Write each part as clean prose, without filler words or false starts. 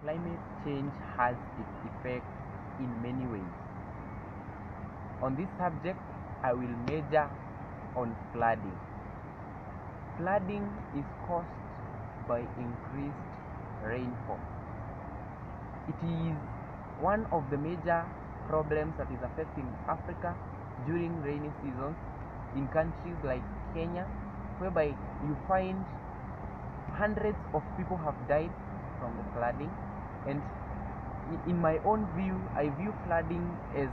climate change has its effects in many ways. On this subject, I will major on flooding. Flooding is caused by increased rainfall. It is one of the major problems that is affecting Africa during rainy seasons in countries like Kenya, whereby you find hundreds of people have died from the flooding. And in my own view, I view flooding as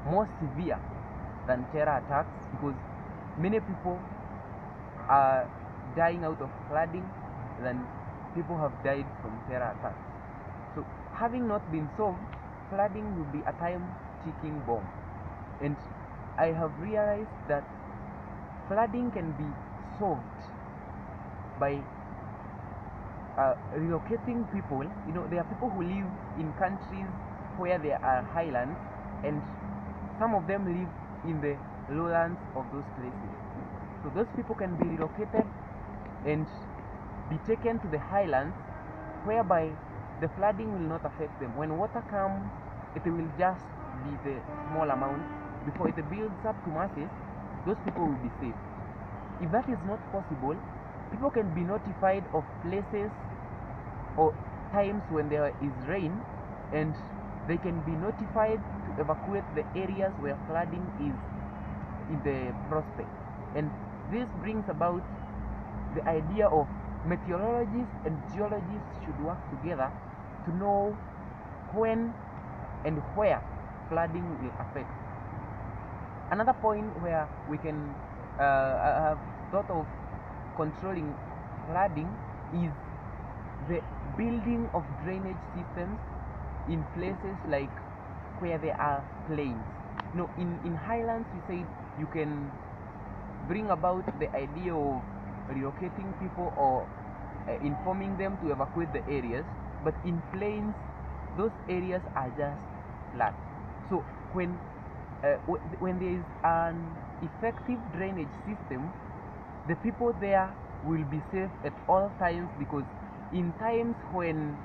more severe than terror attacks, because many people are dying out of flooding than people have died from terror attacks. So having not been solved, flooding will be a time-ticking bomb. And I have realized that flooding can be solved by relocating people. There are people who live in countries where there are highlands, and some of them live in the lowlands of those places. So those people can be relocated and be taken to the highlands, whereby the flooding will not affect them. When water comes, it will just be the small amount. Before it builds up to masses, those people will be safe. If that is not possible, people can be notified of places or times when there is rain, and they can be notified to evacuate the areas where flooding is in the prospect. And this brings about the idea of meteorologists and geologists should work together to know when and where flooding will affect. Another point where we can have thought of controlling flooding is the building of drainage systems in places like where there are plains. In highlands, we say you can bring about the idea of relocating people or informing them to evacuate the areas, but in plains, those areas are just flat. So when there is an effective drainage system, the people there will be safe at all times, because in times when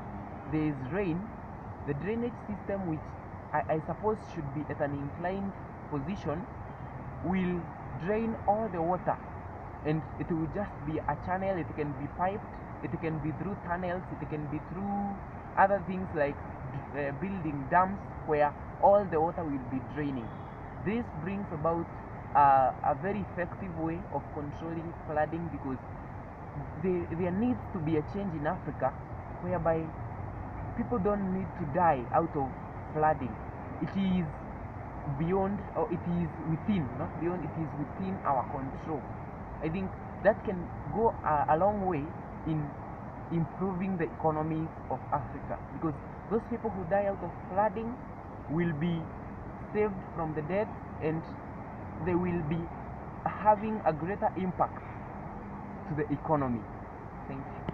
there is rain, the drainage system, which I suppose should be at an inclined position, will drain all the water, and it will just be a channel. It can be piped, it can be through tunnels, it can be through other things like building dams where all the water will be draining. This brings about a very effective way of controlling flooding, because there needs to be a change in Africa whereby people don't need to die out of flooding. It is beyond, or it is within, not beyond, it is within our control. I think that can go a long way in improving the economies of Africa, because those people who die out of flooding will be saved from the dead, and they will be having a greater impact to the economy. Thank you.